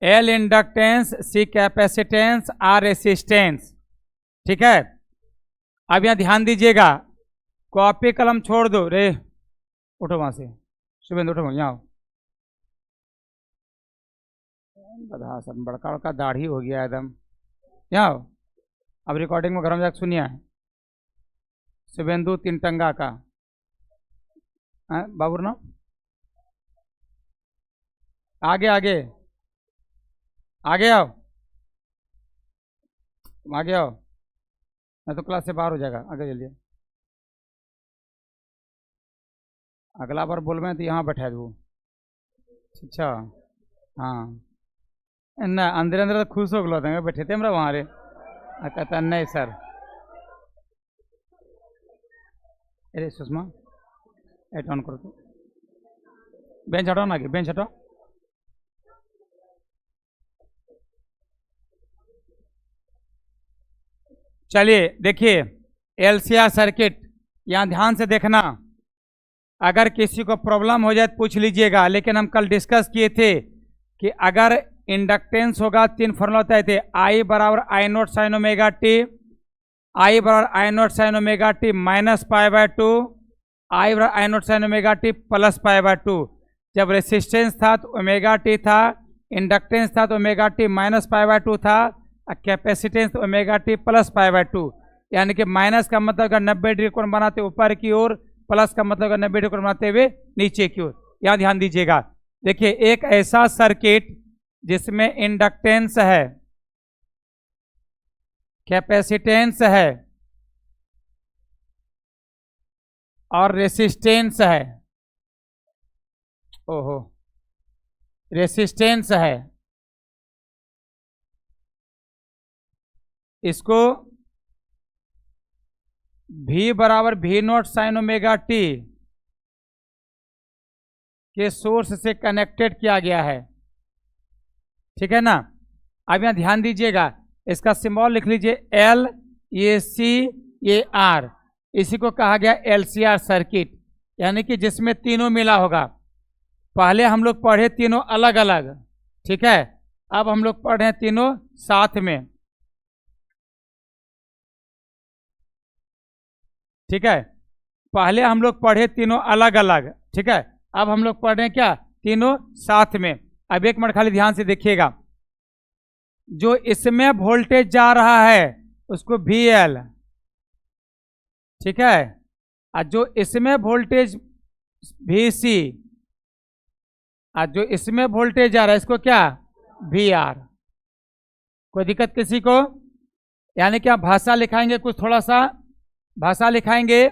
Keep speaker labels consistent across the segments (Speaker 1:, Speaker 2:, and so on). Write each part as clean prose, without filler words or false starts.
Speaker 1: L inductance, C capacitance, R resistance. ठीक है, अब यहां ध्यान दीजिएगा, कॉपी कलम छोड़ दो रे, उठो वहां से, शुभेंदु उठो, यहाँ बधा सब बड़का बड़का दाढ़ी हो गया एकदम, यहाँ अब रिकॉर्डिंग में घर में जाकर सुनिए, शुभेंदु तीन टंगा का बाबू ना, आगे आगे आगे आओ, तुम आगे आओ, मैं तो क्लास से बाहर हो जाएगा, आगे चलिए। अगला बार बोल में तो यहाँ बैठा दू। अच्छा हाँ ना, अंदर अंदर तो खुश हो गए बैठे थे हमरा वहाँ रे, कहता नहीं सर। अरे सुषमा एट ऑन करो तो, बेंच हटाओ ना, आगे बेंच हटाओ। चलिए देखिए, एलसीआर सर्किट, यहाँ ध्यान से देखना, अगर किसी को प्रॉब्लम हो जाए तो पूछ लीजिएगा, लेकिन हम कल डिस्कस किए थे कि अगर इंडक्टेंस होगा, तीन फॉर्मूला होता है, आई बराबर I nought sine omega T, I बराबर I nought sine omega T minus pi by 2, I बराबर I nought sine omega T plus pi by 2। जब रेसिस्टेंस था तो ओमेगा टी था, इंडक्टेंस था तो omega T minus pi by 2 था, capacitance omega T plus pi by 2। यानी कि माइनस का मतलब अगर 90 डिग्री कोण बनाते ऊपर की ओर, प्लस का मतलब अगर 90 डिग्री कोण बनाते हुए नीचे की ओर। यहाँ ध्यान दीजिएगा, देखिए एक ऐसा सर्किट जिसमें इंडक्टेंस है, कैपेसिटेंस है और रेसिस्टेंस है, ओहो रेसिस्टेंस है, इसको V बराबर V not sign omega T के सोर्स से कनेक्टेड किया गया है। ठीक है ना, अब यहां ध्यान दीजिएगा, इसका सिंबल लिख लीजिए L, ये C, ये R, इसी को कहा गया LCR सर्किट, यानी कि जिसमें तीनों मिला होगा। पहले हम लोग पढ़े तीनों अलग अलग, ठीक है, अब हम लोग पढ़ रहे हैं तीनों साथ में। ठीक है, पहले हम लोग पढ़े तीनों अलग अलग, ठीक है, अब हम लोग पढ़ रहे हैं क्या, तीनों साथ में। अब एक मिनट खाली ध्यान से देखिएगा, जो इसमें वोल्टेज जा रहा है उसको VL, ठीक है, और जो इसमें वोल्टेज VC, और जो इसमें वोल्टेज जा रहा है इसको क्या, VR। कोई दिक्कत किसी को? यानी कि आप भाषा लिखाएंगे, कुछ थोड़ा सा भाषा लिखाएंगे,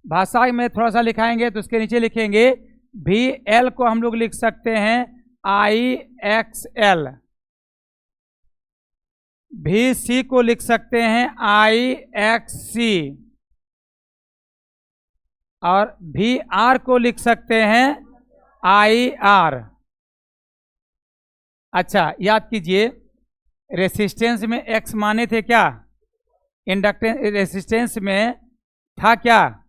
Speaker 1: भाषा में थोड़ा सा लिखाएंगे तो उसके नीचे लिखेंगे VL को हम लोग लिख सकते हैं IXL, VC को लिख सकते हैं IXC, और VR को लिख सकते हैं IR। अच्छा याद कीजिए, रेसिस्टेंस में X माने थे क्या, इंडक्टेंस रेसिस्टेंस में था क्या,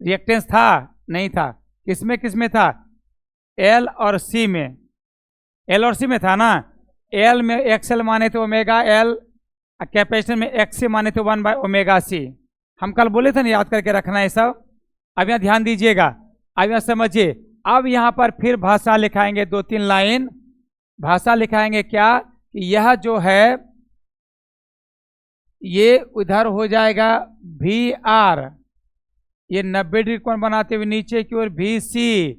Speaker 1: रिएक्टेंस था नहीं था, किसमें किसमें था, L और C में, L और C में था ना। L में XL माने थे ओमेगा L, कैपेसिटर में XC माने थे 1 बाय ओमेगा C। हम कल बोले थे ना, याद करके रखना है सब। अब यहाँ ध्यान दीजिएगा, अब यहाँ समझिए, अब यहाँ पर फिर भाषा लिखाएंगे, 2-3 लाइन भाषा लिखाएंगे क्या, कि यह जो है ये उधर हो जाएगा VR, ये 90 डिग्री कोण बनाते हुए नीचे की ओर VC,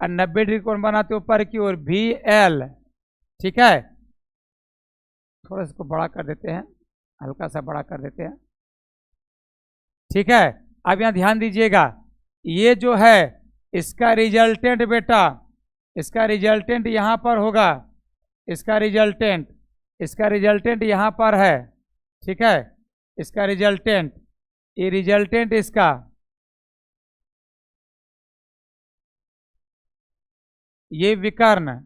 Speaker 1: और 90 डिग्री कोण बनाते ऊपर की ओर VL। ठीक है, थोड़ा इसको बड़ा कर देते हैं, हल्का सा बड़ा कर देते हैं। ठीक है, अब यहाँ ध्यान दीजिएगा, ये जो है इसका रिजल्टेंट बेटा, इसका रिजल्टेंट यहाँ पर होगा, इसका रिजल्टेंट यहाँ पर है। ठीक है, इसका रिजल्टेंट, ये रिजल्टेंट इसका, ये विकर्ण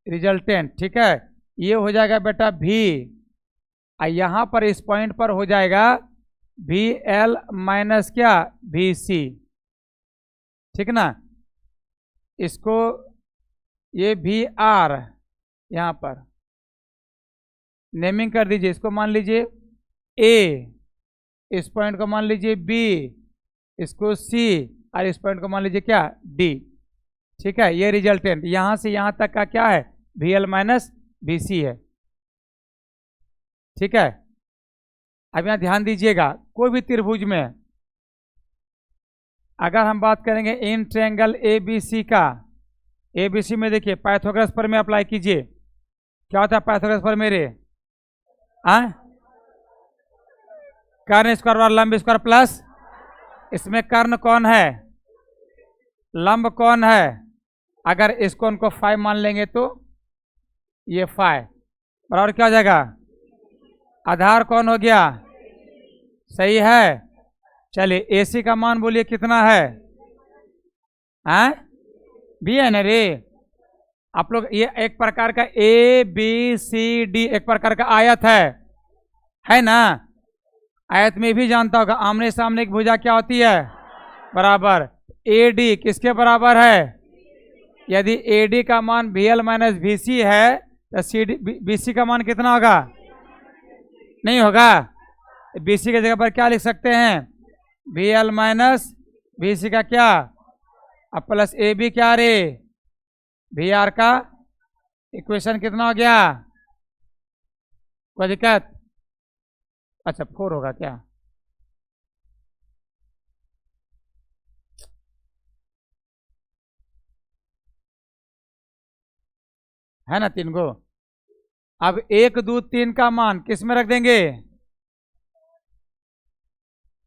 Speaker 1: रिजल्टेंट। ठीक है, ये हो जाएगा बेटा V, और यहाँ पर इस पॉइंट पर हो जाएगा VL माइनस क्या, VC। ठीक ना, इसको ये भी आर यहाँ पर नेमिंग कर दीजिए, इसको मान लीजिए ए, इस पॉइंट को मान लीजिए बी, इसको सी, और इस पॉइंट को मान लीजिए क्या, डी। ठीक है, ये रिजल्टेंट यहां से यहां तक का क्या है, वी एल माइनस वी सी है। ठीक है, अब यहां ध्यान दीजिएगा, कोई भी त्रिभुज में अगर हम बात करेंगे in triangle A B C का, ए बी सी में देखिए पाइथागोरस पर में अप्लाई कीजिए, क्या होता है पाइथागोरस पर मेरे, कर्ण स्क्वायर और लंब स्क्वायर प्लस, इसमें कर्ण कौन है, लंब कौन है, अगर इस कोण को फाइव मान लेंगे तो ये फाइव बराबर क्या हो जाएगा, आधार कौन हो गया, सही है। चलिए AC का मान बोलिए कितना है, बी है ना रे, आप लोग ये एक प्रकार का ABCD एक प्रकार का आयत है ना, आयत में भी जानता होगा आमने सामने की भुजा क्या होती है, बराबर। AD किसके बराबर है, यदि AD का मान VL माइनस VC है तो BC का मान कितना होगा, नहीं होगा, BC के जगह पर क्या लिख सकते हैं, VL माइनस VC का क्या, अब प्लस AB क्या रे, VR का इक्वेशन कितना हो गया, कोई दिक्कत, अच्छा 4 होगा क्या, है ना 3 गो। अब 1 2 3 का मान किस में रख देंगे,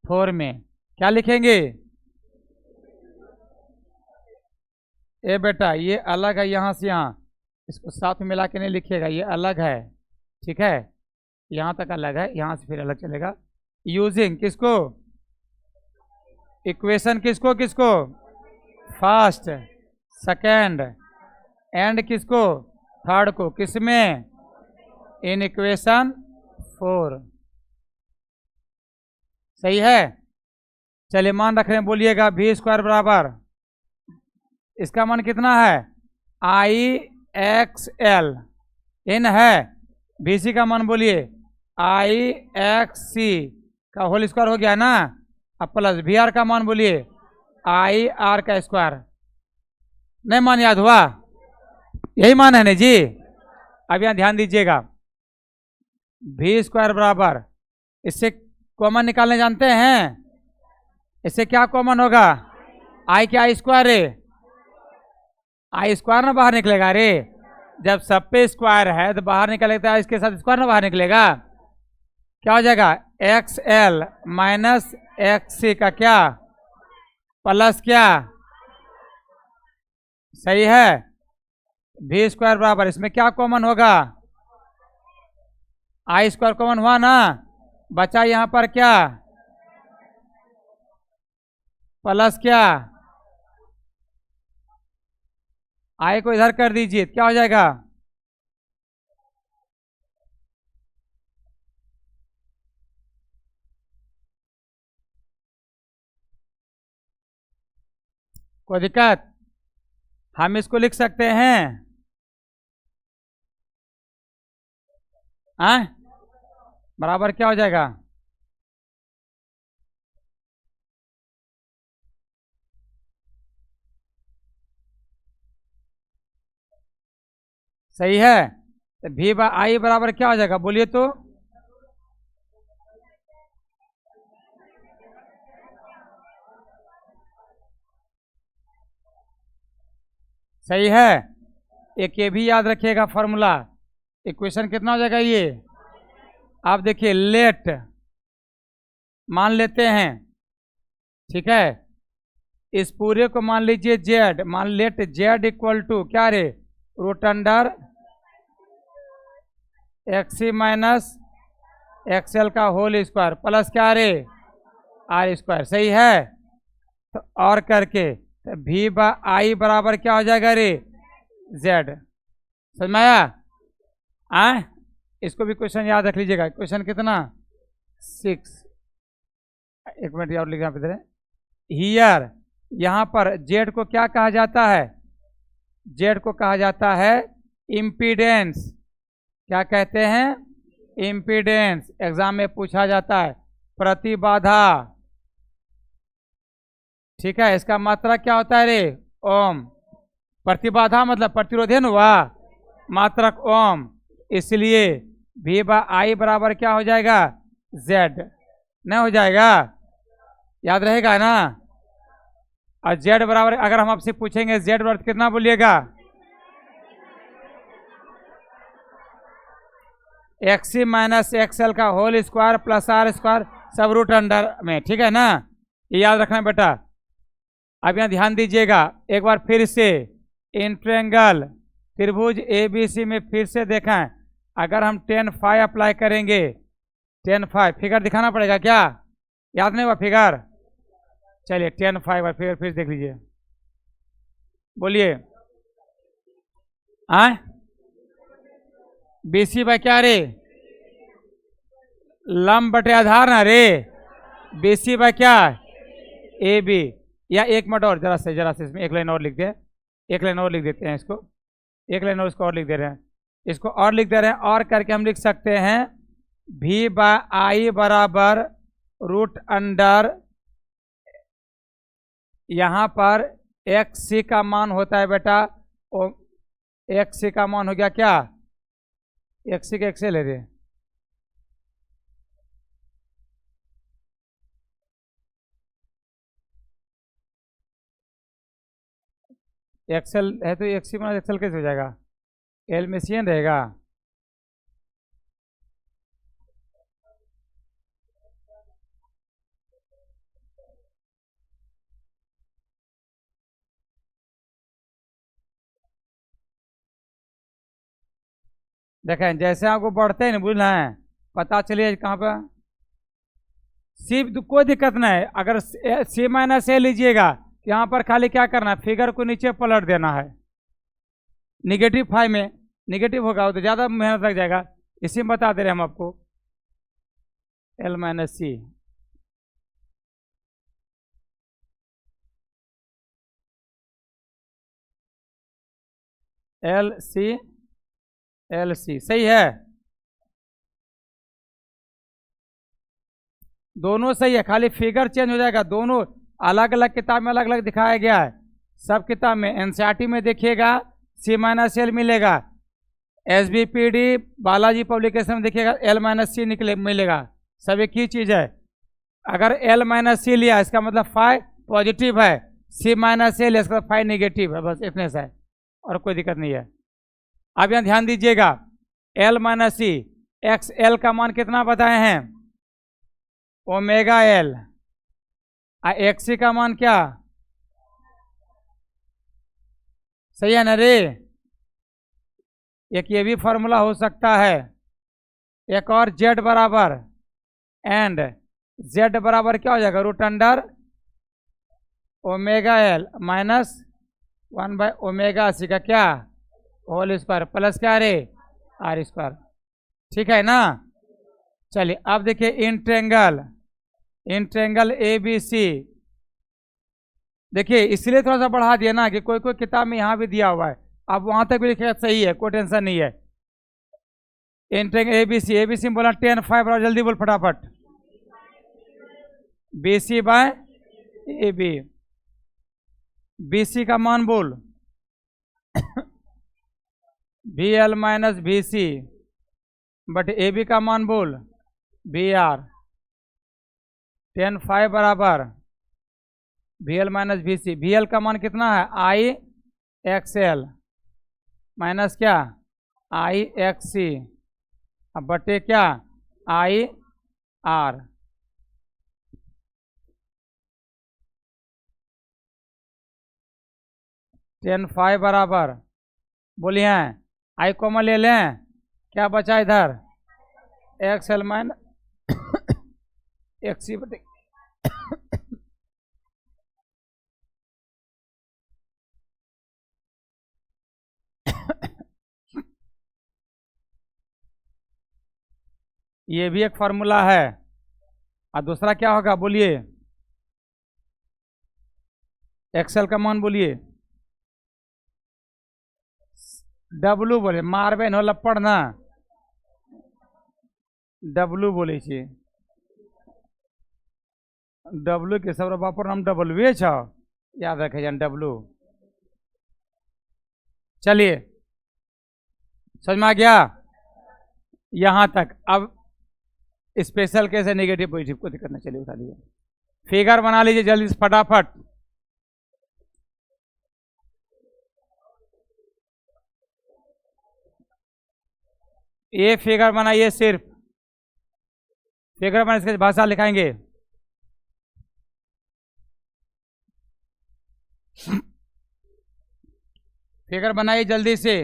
Speaker 1: 4 में, क्या लिखेंगे, ए बेटा ये अलग है यहाँ से यहाँ, इसको साथ में मिला के नहीं लिखिएगा, ये अलग है, ठीक है, यहाँ तक अलग है, यहाँ से फिर अलग चलेगा। यूजिंग किसको, इक्वेशन किसको किसको, फर्स्ट सेकेंड एंड किसको, थर्ड को, किसमें, इन इक्वेशन 4, सही है। चलिए मान रख रहे हैं, बोलिएगा V स्क्वायर बराबर, इसका मान कितना है, IXL इन है, BC का मान बोलिए IXC का होल स्क्वायर हो गया ना, अब प्लस VR का मान बोलिए IR का स्क्वायर, नहीं मान याद हुआ, यही मान है ना जी। अब यहां ध्यान दीजिएगा, V स्क्वायर बराबर, इससे कॉमन निकालने जानते हैं, इससे क्या कॉमन होगा, I क्या स्क्वायर है, आई स्क्वायर ना बाहर निकलेगा रे, जब सब पे स्क्वायर है तो बाहर निकलेगा, इसके साथ स्क्वायर ना बाहर निकलेगा, क्या हो जाएगा, XL माइनस XC का क्या, प्लस क्या, सही है। V स्क्वायर बराबर, इसमें क्या कॉमन होगा, आई स्क्वायर कॉमन हुआ ना, बचा यहां पर क्या, प्लस क्या, आई को इधर कर दीजिए, क्या हो जाएगा, कोई दिक्कत, हम इसको लिख सकते हैं, बराबर क्या हो जाएगा, सही है। तो V बाई आई बराबर क्या हो जाएगा, बोलिए तो, सही है। एक ये भी याद रखिएगा फॉर्मूला, इक्वेशन कितना हो जाएगा ये, आप देखिए लेट मान लेते हैं, ठीक है, इस पूरे को मान लीजिए जेड, मान लेट जेड इक्वल टू क्या रे, root under XC minus XL का होल स्क्वायर प्लस क्या रे, R स्क्वायर, सही है। तो और करके तो V बाई आई बराबर क्या हो जाएगा रे, Z, समझ में आया, इसको भी क्वेश्चन याद रख लीजिएगा, क्वेश्चन कितना 6, एक मिनट और लिखना इधर, हियर यहाँ पर जेड को क्या कहा जाता है, जेड को कहा जाता है इम्पीडेंस। क्या कहते हैं? इम्पीडेंस। एग्जाम में पूछा जाता है। प्रतिबाधा, ठीक है, इसका मात्रा क्या होता है रे? ओम। प्रतिबाधा मतलब प्रतिरोधन हुआ, मात्रक ओम, इसलिए V बाय आई बराबर क्या हो जाएगा? Z। नहीं हो जाएगा? याद रहेगा ना? और Z बराबर, अगर हम आपसे पूछेंगे Z बराबर कितना, बोलिएगा? XC माइनस XL का whole square plus R square सब रूट अंडर में, ठीक है ना? ये याद रखना बेटा। अब यहाँ ध्यान दीजिएगा एक बार फिर से, इन ट्रायंगल त्रिभुज ABC में फिर से देखें, अगर हम tan phi अप्लाई करेंगे, tan phi फिगर दिखाना पड़ेगा क्या? याद नहीं हुआ फिगर? चलिए tan phi फिर देख लीजिए, बोलिए। BC बाय क्या रे? लंब बटे आधार ना रे। BC बाय क्या? AB। या एक मिनट और, जरा से इसमें एक लाइन और लिख दे, एक लाइन और लिख देते हैं इसको, एक लाइन और इसको और लिख दे रहे हैं, इसको और लिख दे रहे हैं, और करके हम लिख सकते हैं V बाय आई बराबर रूट अंडर, यहाँ पर XC का मान होता है बेटा, XC का मान हो गया क्या? XC के XL ले रहे, XL है तो XC माइनस XL कैसे हो जाएगा? L में CN रहेगा। देखें जैसे आपको बढ़ते हैं ना, बुझना है, पता चलिए कहाँ पर सी, कोई दिक्कत नहीं है। अगर C माइनस A लीजिएगा, यहाँ पर खाली क्या करना है, फिगर को नीचे पलट देना है। निगेटिव फाइव में निगेटिव होगा तो ज़्यादा मेहनत लग जाएगा, इसी में बता दे रहे हम आपको। L minus C, L C सही है, दोनों सही है, खाली फिगर चेंज हो जाएगा। दोनों अलग अलग किताब में अलग अलग दिखाया गया है, सब किताब में NCERT में देखिएगा C माइनस L मिलेगा, SBPD बालाजी पब्लिकेशन में देखिएगा L माइनस C मिलेगा, सब एक ही चीज़ है। अगर L माइनस C लिया इसका मतलब फाई पॉजिटिव है, C माइनस L इसका फाई नेगेटिव है, बस इतने से है, और कोई दिक्कत नहीं है। अब यहाँ ध्यान दीजिएगा, L माइनस C, XL का मान कितना बताए हैं? Omega L। XC का मान क्या? सही है ना रे? एक ये भी फॉर्मूला हो सकता है, एक और Z बराबर एंड Z बराबर क्या हो जाएगा? Root under omega L minus 1 by omega C का क्या? होल स्क्वायर प्लस क्या रे? R स्क्वायर, ठीक है ना? चलिए अब देखिए इन ट्रायंगल ABC, देखिए इसलिए थोड़ा सा बढ़ा दिया ना कि कोई कोई किताब में यहाँ भी दिया हुआ है, अब वहां तक भी लिखेगा सही है, कोई टेंशन नहीं है। इन ट्रायंगल ABC में बोला tan phi बराबर, जल्दी बोल फटाफट, BC बाय AB। BC का मान बोल VL minus VC but AB का मान बोल VR। tan phi बराबर VL माइनस VC, VL का मान कितना है? IXL माइनस क्या? IXC, अब बटे क्या? IR। tan phi बराबर, बोलिए आई कॉमन ले लें, क्या बचा इधर? XL माइनस XC बटे ये भी एक फार्मूला है। और दूसरा क्या होगा बोलिए? XL का मान बोलिए। डब्लू बोले मारबे न लपड़ ना, डब्लू बोले छे। डब्लू के सब बापर नाम डब्लू छ, याद रखे जान डब्लू। चलिए समझ में आ गया यहां तक। अब स्पेशल केस है, नेगेटिव पॉजिटिव को दिक्कत नहीं, चलिए उठा लीजिए। फिगर बना लीजिए जल्दी से फटाफट। ये फिगर बनाइए, सिर्फ फिगर बना, इसके भाषा लिखाएंगे। फिगर बनाइए जल्दी से।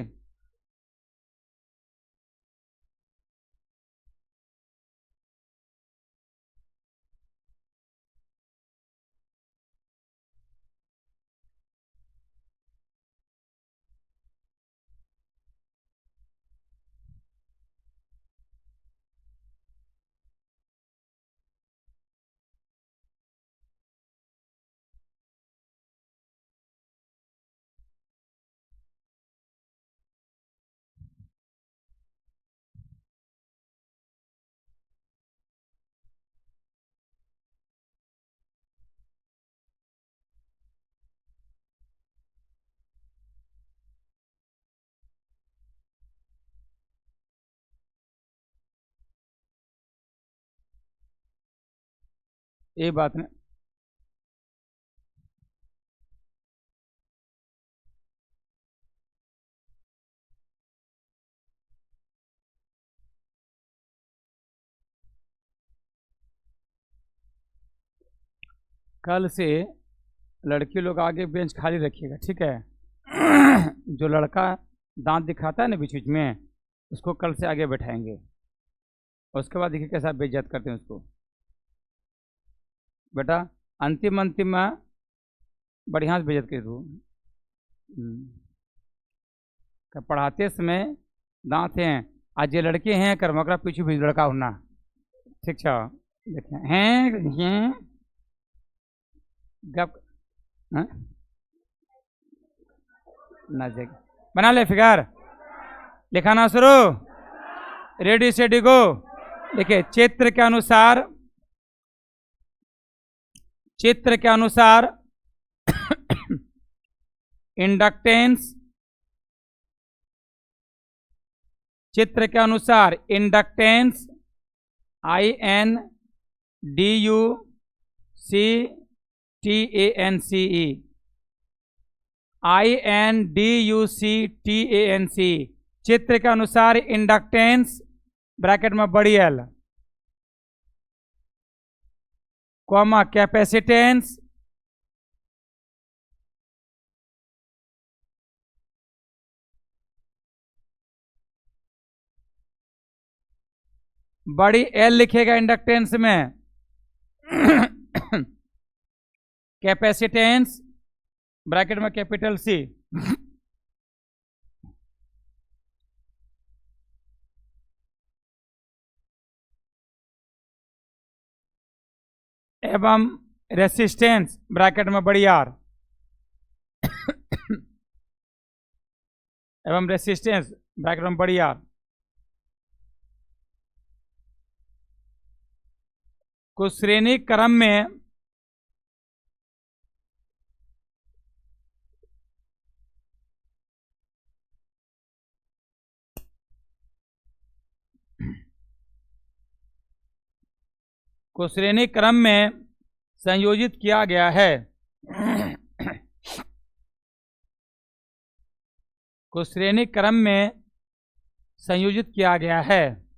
Speaker 1: ये बात नहीं, कल से लड़की लोग आगे बेंच खाली रखिएगा, ठीक है। जो लड़का दांत दिखाता है ना बीच बीच में, उसको कल से आगे बैठाएंगे। उसके बाद देखिए कैसा बेइज्जत करते हैं उसको। बेटा अंतिम अंतिम में बढ़िया से बेइज्जत कर दो। पढ़ाते समय दांत हैं, आज ये लड़के हैं कर मकरा पीछे भी लड़का होना, ठीक है। देखें हैं गप ना जगह। बना ले फिगर, लिखाना शुरू, रेडी सेडी गो। देखिए चित्र के अनुसार, चित्र के अनुसार इंडक्टेंस, चित्र के अनुसार इंडक्टेंस INDUCTANCE, चित्र के अनुसार इंडक्टेंस ब्रैकेट में बड़ी एल, कॉमा कैपेसिटेंस बड़ी एल लिखेगा इंडक्टेंस में, कैपेसिटेंस ब्रैकेट में कैपिटल सी, एवं रेसिस्टेंस ब्रैकेट में बड़ी आर, एवं रेसिस्टेंस ब्रैकेट में बड़ी आर को श्रेणी क्रम में संयोजित किया गया है, को श्रेणी क्रम में संयोजित किया गया है।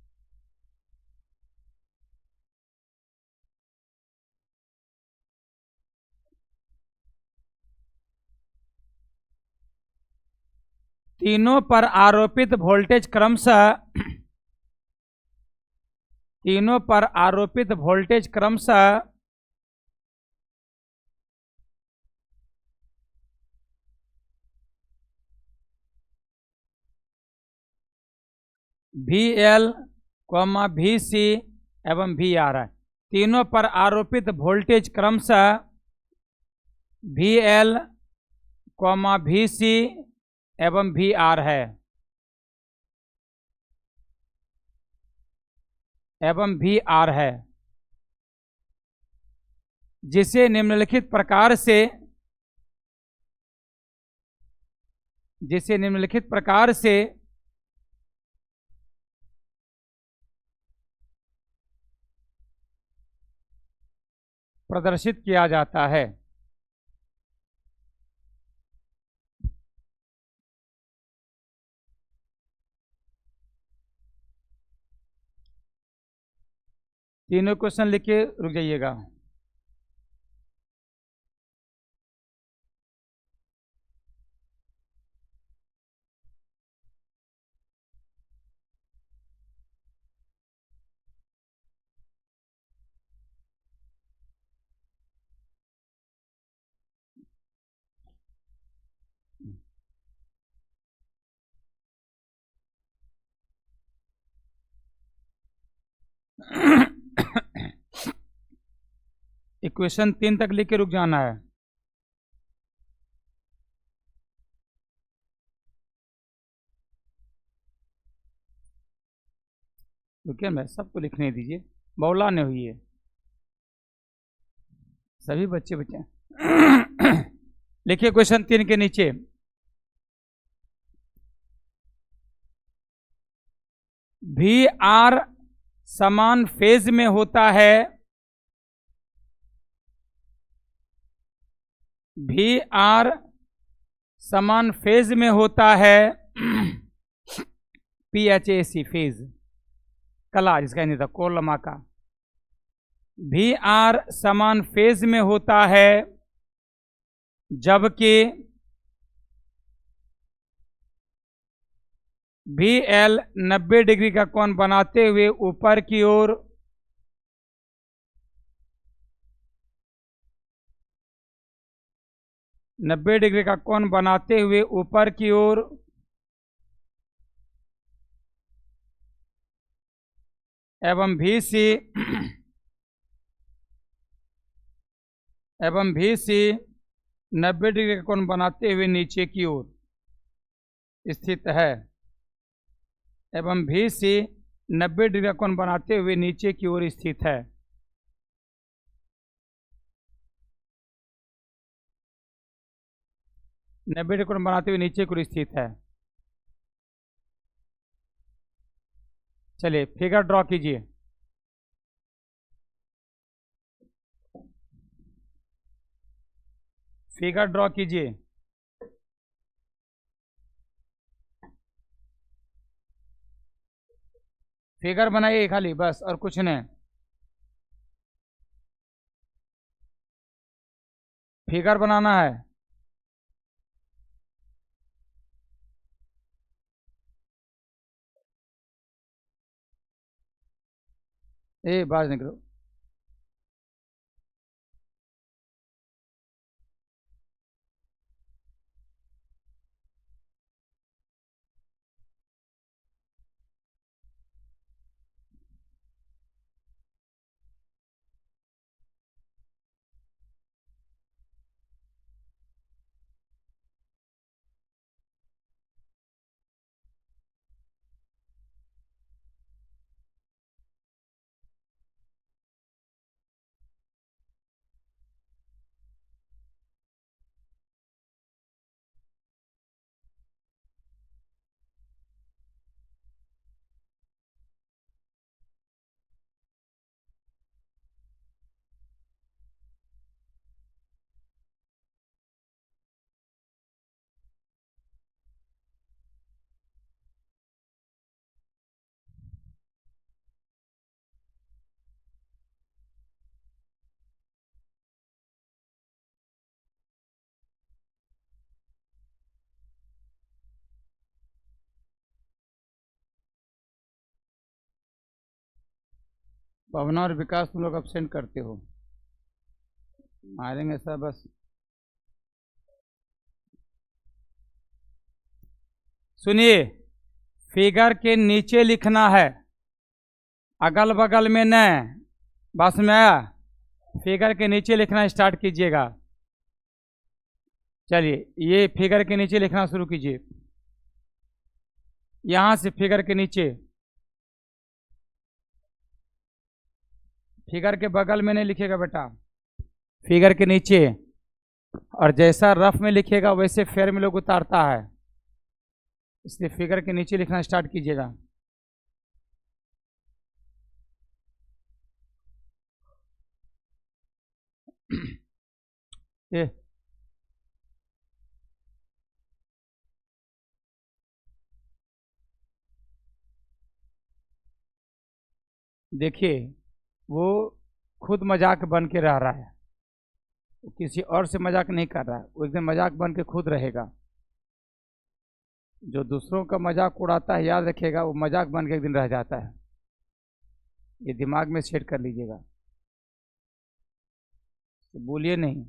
Speaker 1: तीनों पर आरोपित वोल्टेज क्रमशः, तीनों पर आरोपित वोल्टेज क्रमशः VL, VC एवं VR है। तीनों पर आरोपित वोल्टेज क्रमशः VL, VC एवं VR है। एवं भी आर है, जिसे निम्नलिखित प्रकार से प्रदर्शित किया जाता है। तीनों क्वेश्चन लिख के रुक जाइएगा। इक्वेशन 3 तक लिख के रुक जाना है। रुकिए, मैं सबको लिखने दीजिए, बौला नहीं हुई है, सभी बच्चे लिखिए क्वेश्चन 3 के नीचे। भी आर समान फेज में होता है, भी आर समान फेज में होता है, PHAC फेज, कला जिसका नहीं था, कोलमा का। भी आर समान फेज में होता है जबकि भी एल 90 डिग्री का कोण बनाते हुए ऊपर की ओर एवं भी सी 90 डिग्री का कोण बनाते हुए नीचे की ओर स्थित है, एवं भी सी 90 डिग्री का कोण बनाते हुए नीचे की ओर स्थित है। नब्बे डिग्री कोण बनाते हुए नीचे की ओर स्थित है। चलिए फिगर ड्रॉ कीजिए। फिगर ड्रॉ कीजिए। फिगर बनाइए खाली, बस, और कुछ नहीं। फिगर बनाना है। बाज निकलो। पवना और विकास तुम लोग अब्सेंट करते हो, मारेंगे सर बस। सुनिए, फिगर के नीचे लिखना है, अगल बगल में नहीं। बस में आया? फिगर के नीचे लिखना स्टार्ट कीजिएगा। चलिए, ये फिगर के नीचे लिखना शुरू कीजिए। यहां से फिगर के नीचे फिगर के बगल में नहीं लिखेगा बेटा, फिगर के नीचे। और जैसा रफ में लिखेगा वैसे फेयर में लोग उतारता है, इसलिए फिगर के नीचे लिखना स्टार्ट कीजिएगा। ये देखिए, वो खुद मजाक बन के रह रहा है, वो किसी और से मजाक नहीं कर रहा है, वो एकदम मजाक बन के खुद रहेगा। जो दूसरों का मजाक उड़ाता है, याद रखिएगा, वो मजाक बन के एक दिन रह जाता है। ये दिमाग में सेट कर लीजिएगा, तो बोलिए नहीं।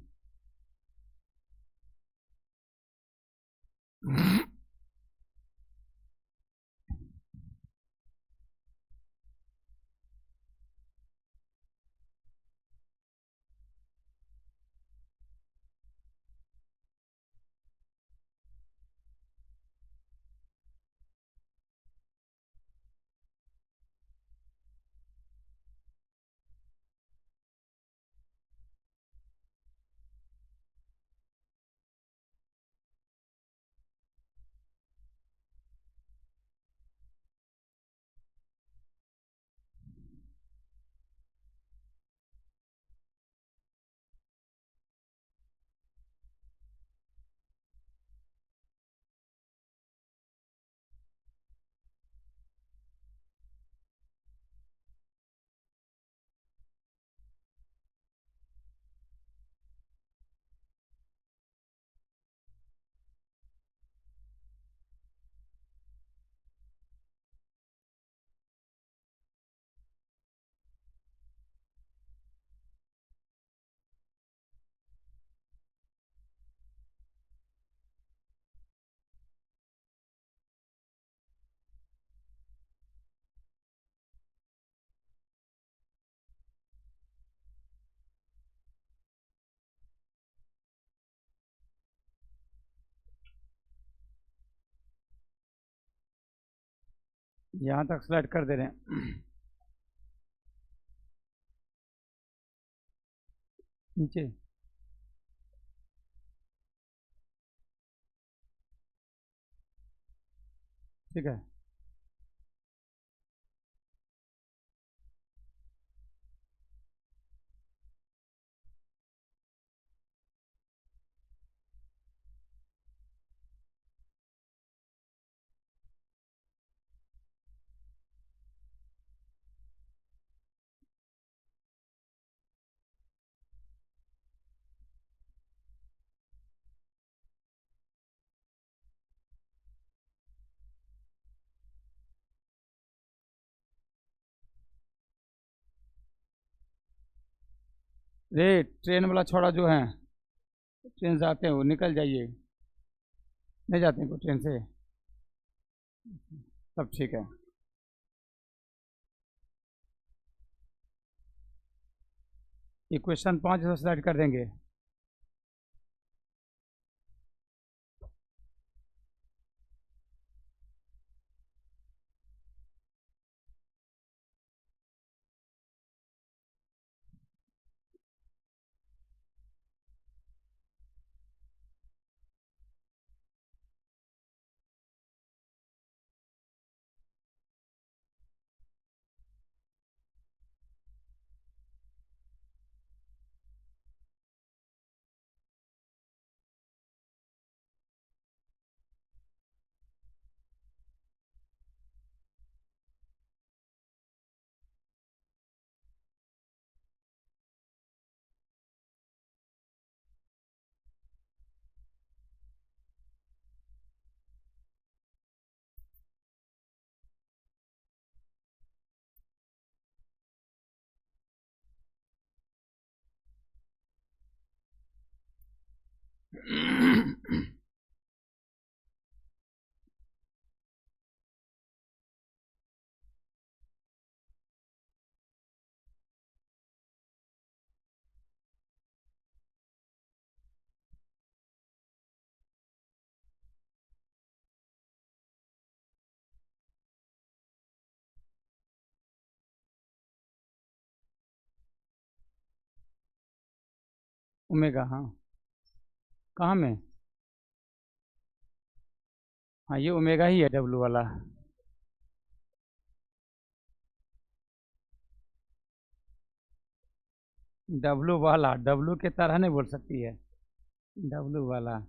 Speaker 1: यहाँ तक स्लाइड कर दे रहे हैं, नीचे। ठीक है, रे ट्रेन वाला छोड़ा जो है, ट्रेन से आते हैं वो निकल जाइए, नहीं जाते हैं को ट्रेन से, सब ठीक है। इक्वेशन 5 स्लाइड कर देंगे। ओमेगा, हाँ कहाँ में? हाँ ये ओमेगा ही है डब्लू वाला। डब्लू वाला, डब्लू के तरह नहीं बोल सकती है, डब्लू वाला।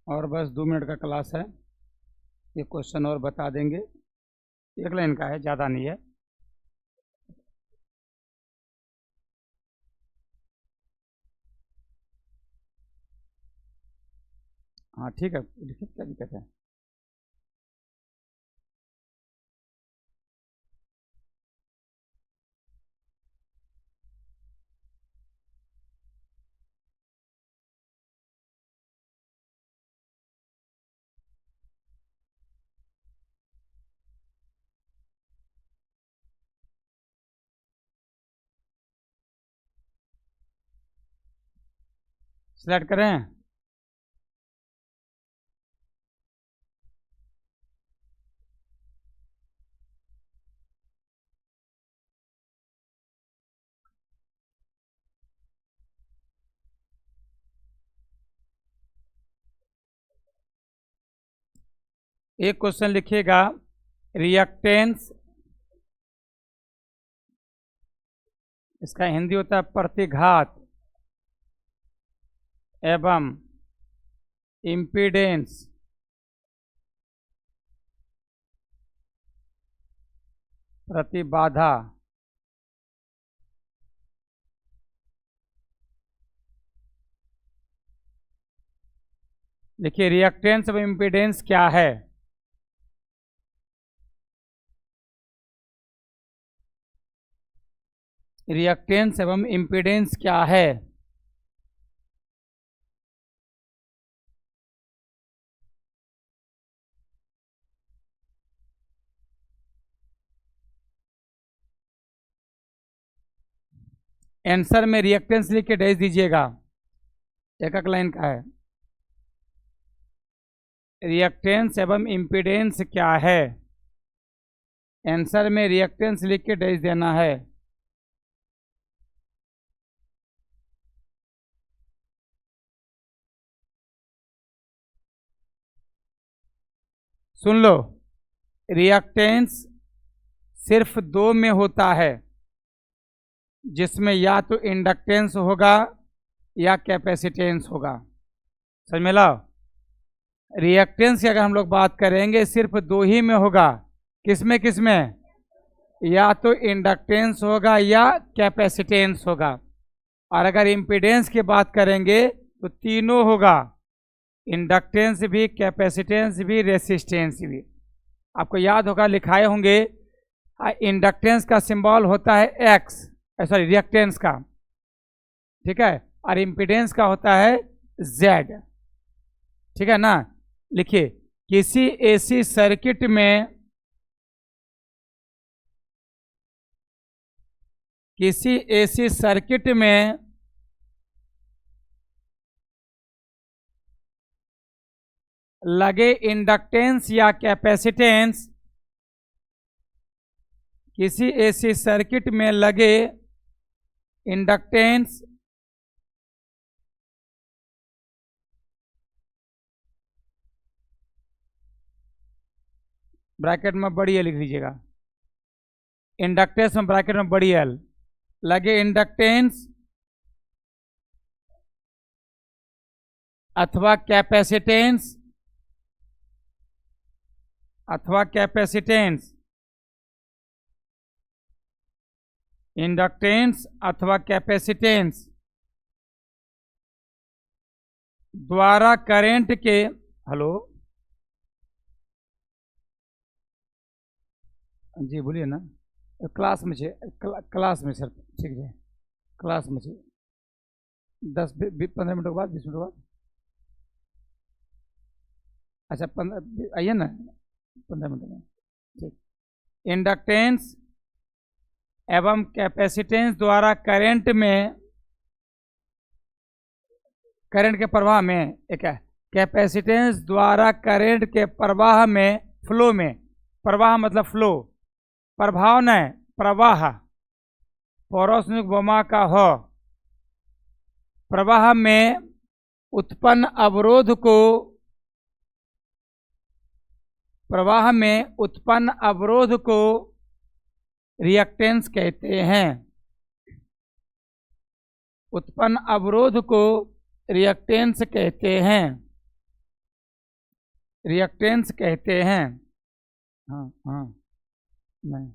Speaker 1: और बस 2 मिनट का क्लास है, ये क्वेश्चन और बता देंगे, एक लाइन का है, ज़्यादा नहीं है। हाँ ठीक है, लिखिए, क्या दिक्कत है? सिलेक्ट करें? एक क्वेश्चन लिखिएगा, रिएक्टेंस, इसका हिंदी होता है प्रतिघात एवं इम्पीडेंस प्रतिबाधा लिखिए, रिएक्टेंस एवं इम्पीडेंस क्या है? रिएक्टेंस एवं इम्पीडेंस क्या है? आंसर में रिएक्टेंस लिख के डैश दीजिएगा, एक एक लाइन का है। रिएक्टेंस एवं इम्पीडेंस क्या है? आंसर में रिएक्टेंस लिख के डैश देना है। सुन लो, रिएक्टेंस सिर्फ 2 में होता है, जिसमें या तो इंडक्टेंस होगा या कैपेसिटेंस होगा। समझ में लो, रिएक्टेंस की अगर हम लोग बात करेंगे सिर्फ 2 ही में होगा, किसमें किसमें? या तो इंडक्टेंस होगा या कैपेसिटेंस होगा। और अगर इम्पीडेंस की बात करेंगे तो तीनों होगा, इंडक्टेंस भी, कैपेसिटेंस भी, रेसिस्टेंस भी। आपको याद होगा, लिखाए होंगे, इंडक्टेंस का सिंबल होता है एक्स, सॉरी रिएक्टेंस का, ठीक है, और इम्पीडेंस का होता है जेड, ठीक है ना। लिखिए, किसी एसी सर्किट में किसी एसी सर्किट में लगे इंडक्टेंस या कैपेसिटेंस, किसी एसी सर्किट में लगे इंडक्टेंस ब्रैकेट में बड़ी एल लिख लीजिएगा, इंडक्टेंस में ब्रैकेट में बड़ी एल, लगे इंडक्टेंस अथवा कैपेसिटेंस इंडक्टेंस अथवा कैपेसिटेंस द्वारा करंट के, हेलो जी बोलिए ना, क्लास में क्लास में सर, ठीक है क्लास में 10-15 मिनट के बाद 20 मिनट के बाद, अच्छा 15 आइए ना 15 मिनट में, ठीक। इंडक्टेंस एवं कैपेसिटेंस द्वारा करंट के प्रवाह में, एक है कैपेसिटेंस द्वारा करंट के प्रवाह में, फ्लो में, प्रवाह मतलब फ्लो, प्रभाव न प्रवाह, पौरोष्णिक बोमा का हो, प्रवाह में उत्पन्न अवरोध को रिएक्टेंस कहते हैं, उत्पन्न अवरोध को रिएक्टेंस कहते हैं, हाँ नहीं,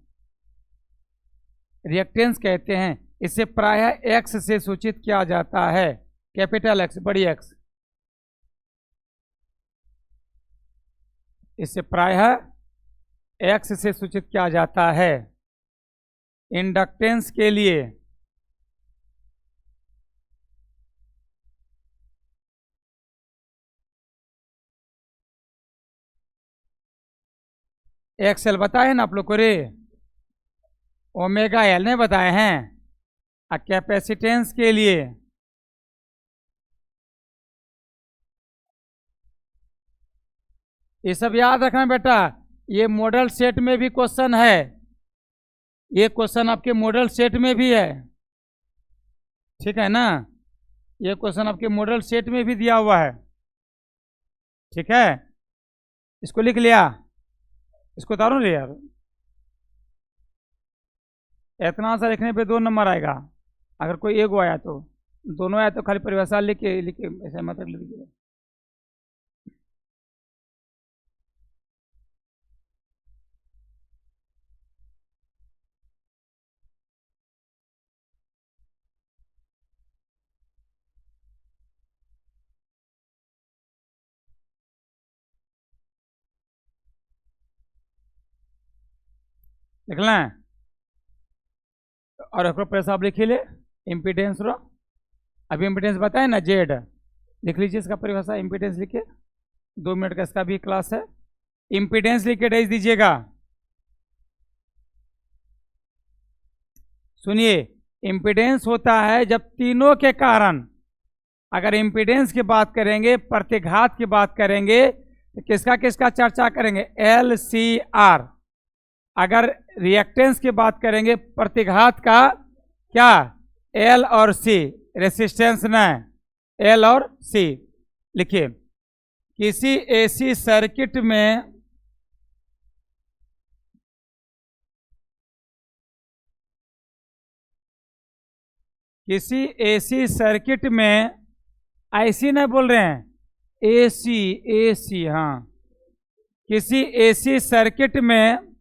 Speaker 1: रिएक्टेंस कहते हैं। इसे प्रायः एक्स से सूचित किया जाता है, कैपिटल एक्स, बड़ी एक्स, इसे प्रायः एक्स से सूचित किया जाता है। इंडक्टेंस के लिए एक्सएल बताए ना आप लोग को रे, ओमेगा एल ने बताए हैं। और कैपेसिटेंस के लिए ये सब याद रखना बेटा, ये मॉडल सेट में भी क्वेश्चन है, ये क्वेश्चन आपके मॉडल सेट में भी है, ठीक है ना, ये क्वेश्चन आपके मॉडल सेट में भी दिया हुआ है, ठीक है। इसको लिख लिया, इसको उतारो ले यार, इतना सा लिखने पे 2 नंबर आएगा, अगर कोई एक आया तो, दोनों आया तो खाली परिभाषा लिख के ऐसे मतलब लिख दीजिएगा। लिख लें और एक पैसा आप लिखिए ले, इम्पीडेंस रो, अभी इम्पीडेंस बताए ना जेड, लिख लीजिए इसका परिभाषा, इम्पीडेंस लिखिए, 2 मिनट का इसका भी क्लास है। इम्पीडेंस लिख के भेज दीजिएगा, सुनिए, इम्पीडेंस होता है जब तीनों के कारण, अगर इम्पीडेंस की बात करेंगे, प्रतिघात की बात करेंगे, तो किसका किसका चर्चा करेंगे, एल सी आर। अगर रिएक्टेंस की बात करेंगे, प्रतिघात का क्या, एल और सी, रेसिस्टेंस न, एल और सी। लिखिए, किसी एसी सर्किट में ऐसी नहीं बोल रहे हैं, एसी, हाँ, किसी एसी सर्किट में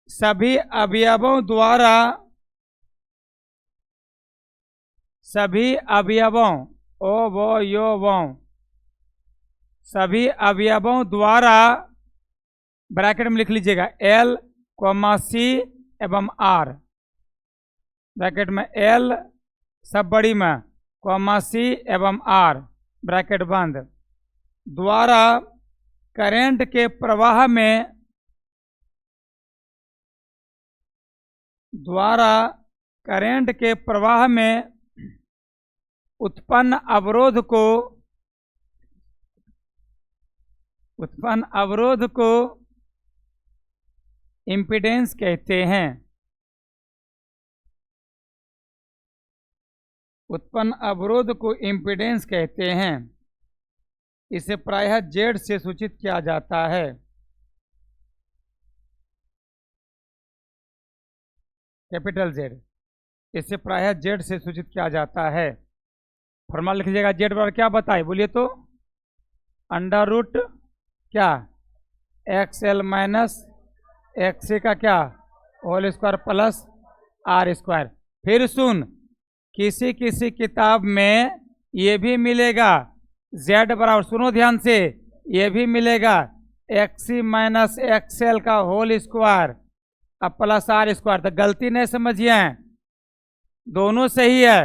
Speaker 1: सभी अवयवों द्वारा ब्रैकेट में लिख लीजिएगा एल, सी एवं आर, ब्रैकेट में एल सब बड़ी में, सी एवं आर, ब्रैकेट बंद, द्वारा करंट के प्रवाह में करंट के प्रवाह में उत्पन्न अवरोध को इम्पीडेंस कहते हैं। उत्पन्न अवरोध को इम्पीडेंस कहते हैं। इसे प्रायः जेड से सूचित किया जाता है। Capital Z. इसे प्रायः जेड से सूचित किया जाता है। फॉर्मूला लिख लीजिएगा। जेड बराबर क्या बताए बोलिए तो? अंडर रूट क्या XL माइनस XC का क्या whole square plus R square. फिर सुन, किसी किसी किताब में ये भी मिलेगा जेड बराबर, सुनो ध्यान से, ये भी मिलेगा XC माइनस XL का होल स्क्वायर अब प्लस R स्क्वायर। तो गलती नहीं समझिए, दोनों सही है।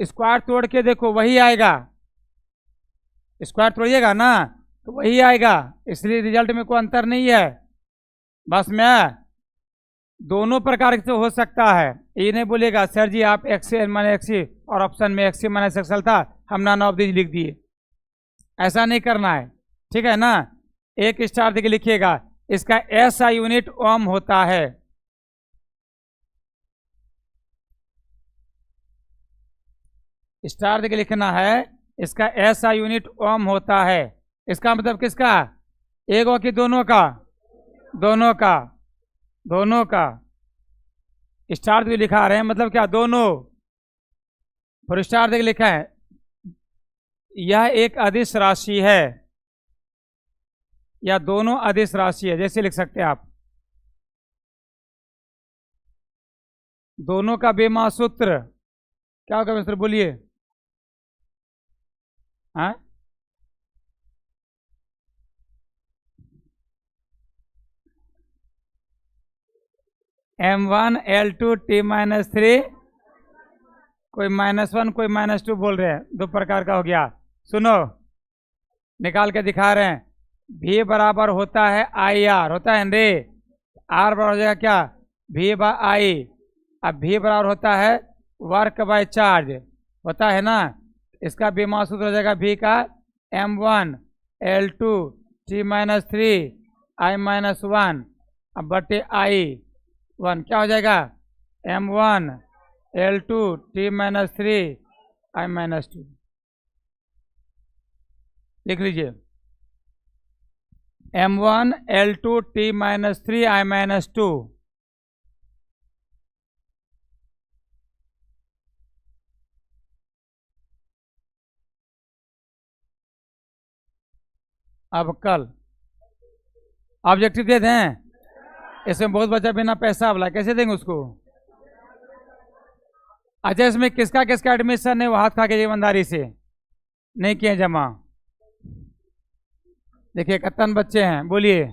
Speaker 1: स्क्वायर तोड़ के देखो वही आएगा, स्क्वायर तोड़िएगा ना तो वही आएगा, इसलिए रिजल्ट में कोई अंतर नहीं है। बस में दोनों प्रकार से हो सकता है। ये नहीं बोलेगा सर जी आप XC माइनस XC और ऑप्शन में XC माइनस XL था हम नॉन ऑफ दिस लिख दिए, ऐसा नहीं करना है, ठीक है ना। एक स्टार देके लिखिएगा। इसका SI यूनिट ओम होता है। स्टार देके लिखना है, इसका SI यूनिट ओम होता है। इसका मतलब किसका? एक और कि दोनों का? दोनों का, दोनों का। स्टार भी लिखा रहे हैं मतलब क्या? दोनों। फिर स्टार देके लिखा है यह एक अदिश राशि है या दोनों अदिश राशि है, जैसे लिख सकते हैं आप। दोनों का बेमा सूत्र क्या होगा मिस्टर बोलिए? हाँ, M1 L2 T माइनस 3, कोई -1 कोई -2 बोल रहे हैं, दो प्रकार का हो गया। सुनो निकाल के दिखा रहे हैं। V बराबर होता है IR, होता है रे। R बराबर हो जाएगा क्या? V by I। अब V बराबर होता है वर्क बाय चार्ज, होता है ना। इसका बेमा सूत्र हो जाएगा V का M1 L2 T minus 3 I minus 1 अब बटे I1 क्या हो जाएगा? M1 L2 T minus 3 I minus 2। लिख लीजिए M1 L2 T minus 3 I minus 2। अब कल ऑब्जेक्टिव दे दें, इसमें बहुत बच्चा बिना पैसा वाला, कैसे देंगे उसको? अच्छा इसमें किसका किसका एडमिशन है वो हाथ खा के ईमानदारी से नहीं किए जमा? देखिए 51 बच्चे हैं, बोलिए।